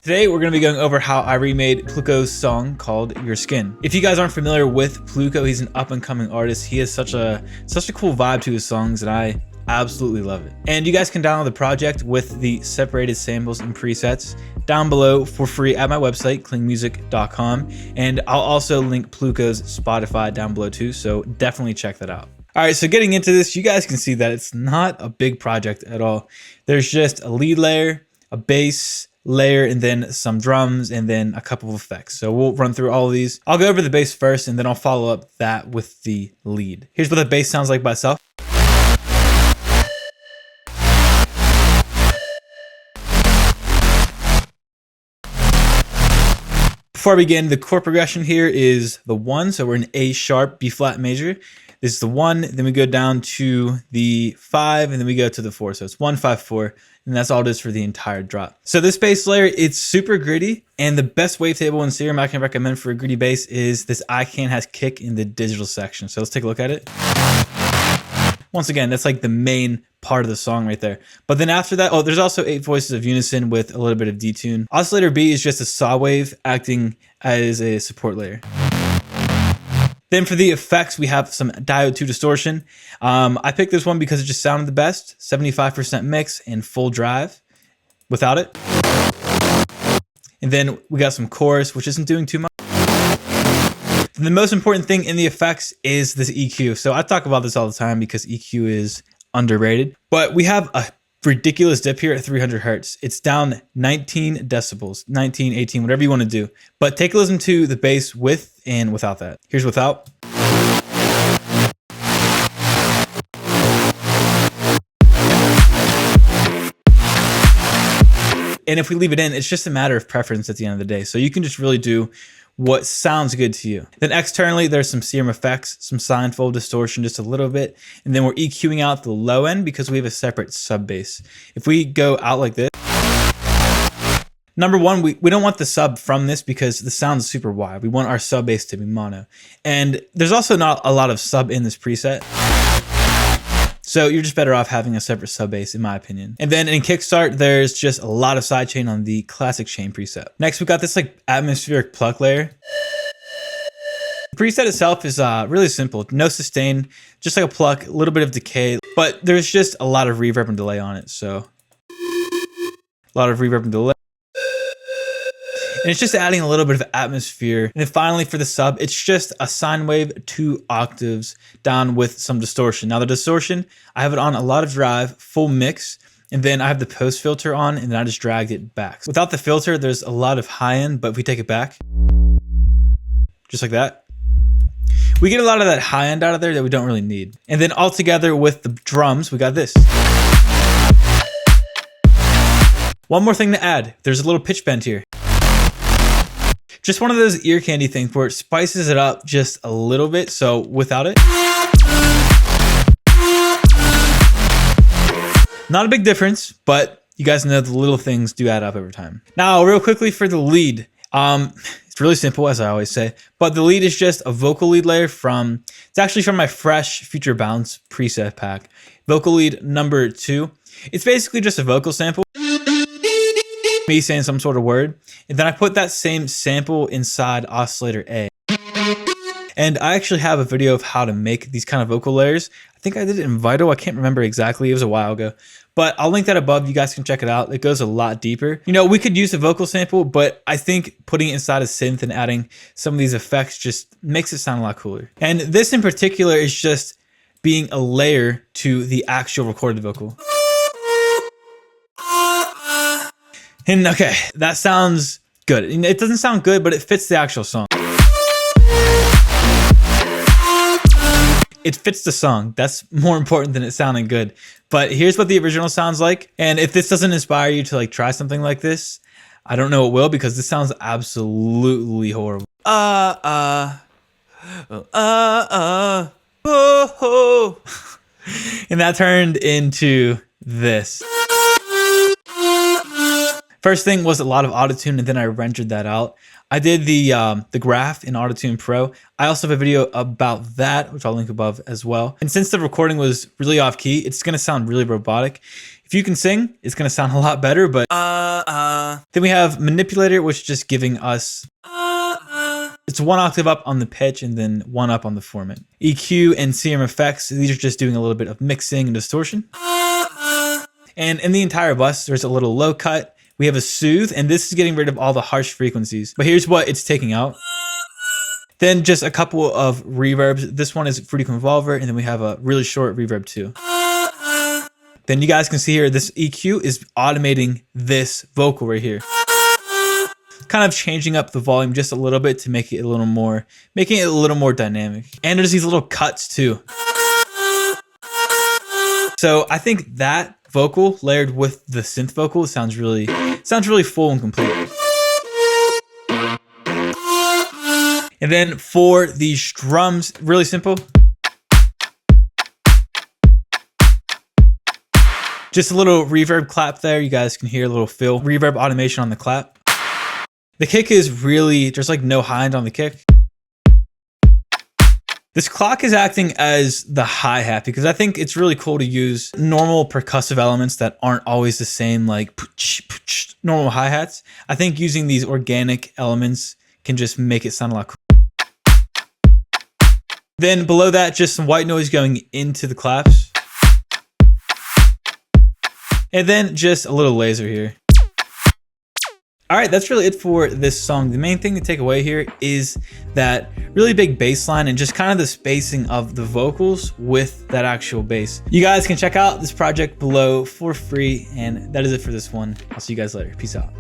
Today we're going to be going over how I remade Pluko's song called Your Skin. If you guys aren't familiar with Pluko, he's an up and coming artist. He has such a cool vibe to his songs and I absolutely love it. And you guys can download the project with the separated samples and presets down below for free at my website, theklingmusic.com. And I'll also link Pluko's Spotify down below too, so definitely check that out. All right, so getting into this, you guys can see that it's not a big project at all. There's just a lead layer, a bass layer, and then some drums, and then a couple of effects. So we'll run through all of these. I'll go over the bass first, and then I'll follow up that with the lead. Here's what the bass sounds like by itself. Before I begin, the chord progression here is the 1, so we're in A sharp, B flat major. This is the 1, then we go down to the 5, and then we go to the 4. So it's 1, 5, 4, and that's all it is for the entire drop. So this bass layer, it's super gritty, and the best wavetable and serum I can recommend for a gritty bass is this I Can has kick in the digital section. So let's take a look at it. Once again, that's like the main part of the song right there. But then after that, there's also 8 voices of unison with a little bit of detune. Oscillator B is just a saw wave acting as a support layer. Then for the effects, we have some diode 2 distortion. I picked this one because it just sounded the best. 75% mix and full drive without it. And then we got some chorus, which isn't doing too much. The most important thing in the effects is this EQ. So I talk about this all the time because EQ is underrated. But we have a ridiculous dip here at 300 hertz. It's down 19 decibels, 19, 18, whatever you want to do. But take a listen to the bass with and without that. Here's without. And if we leave it in, it's just a matter of preference at the end of the day. So you can just really do what sounds good to you. Then externally, there's some serum effects, some sine fold distortion, just a little bit. And then we're EQing out the low end because we have a separate sub bass. If we go out like this, number one, we don't want the sub from this because the sound is super wide. We want our sub bass to be mono. And there's also not a lot of sub in this preset. So you're just better off having a separate sub bass, in my opinion. And then in kickstart, there's just a lot of sidechain on the classic chain preset. Next, we got this like atmospheric pluck layer. The preset itself is really simple. No sustain, just like a pluck, a little bit of decay, but there's just a lot of reverb and delay on it. So a lot of reverb and delay. And it's just adding a little bit of atmosphere. And then finally for the sub, it's just a sine wave 2 octaves down with some distortion. Now the distortion, I have it on a lot of drive, full mix, and then I have the post filter on and then I just dragged it back. Without the filter, there's a lot of high end, but if we take it back, just like that, we get a lot of that high end out of there that we don't really need. And then all together with the drums, we got this. One more thing to add, there's a little pitch bend here. Just one of those ear candy things where it spices it up just a little bit. So without it, not a big difference, but you guys know the little things do add up over time. Now, real quickly for the lead, it's really simple as I always say, but the lead is just a vocal lead layer it's actually from my fresh Future Bounce preset pack. Vocal lead number 2. It's basically just a vocal sample. Me saying some sort of word, and then I put that same sample inside oscillator A. And I actually have a video of how to make these kind of vocal layers. I think I did it in Vital. I can't remember exactly. It was a while ago, but I'll link that above. You guys can check it out. It goes a lot deeper. You know, we could use a vocal sample, but I think putting it inside a synth and adding some of these effects just makes it sound a lot cooler. And this in particular is just being a layer to the actual recorded vocal. And okay, that sounds good. It doesn't sound good, but it fits the actual song. It fits the song. That's more important than it sounding good. But here's what the original sounds like. And if this doesn't inspire you to like try something like this, I don't know what will, because this sounds absolutely horrible. And that turned into this. First thing was a lot of autotune, and then I rendered that out. I did the graph in Autotune Pro. I also have a video about that, which I'll link above as well. And since the recording was really off key, it's gonna sound really robotic. If you can sing, it's gonna sound a lot better, but Then we have manipulator, which is just giving us, it's 1 octave up on the pitch and then 1 up on the formant. EQ and CM effects, these are just doing a little bit of mixing and distortion. And in the entire bus, there's a little low cut. We have a soothe, and this is getting rid of all the harsh frequencies. But here's what it's taking out. Then just a couple of reverbs. This one is Fruity Convolver, and then we have a really short reverb too. Then you guys can see here, this EQ is automating this vocal right here. Kind of changing up the volume just a little bit to make it a little more, making it a little more dynamic. And there's these little cuts too. So I think that vocal layered with the synth vocal sounds really full and complete. And then for these drums, really simple. Just a little reverb clap there. You guys can hear a little fill reverb automation on the clap. The kick is really, there's like no high end on the kick. This clock is acting as the hi-hat because I think it's really cool to use normal percussive elements that aren't always the same, like normal hi-hats. I think using these organic elements can just make it sound a lot cool. Then below that, just some white noise going into the claps. And then just a little laser here. All right, that's really it for this song. The main thing to take away here is that really big bass line and just kind of the spacing of the vocals with that actual bass. You guys can check out this project below for free, and that is it for this one. I'll see you guys later. Peace out.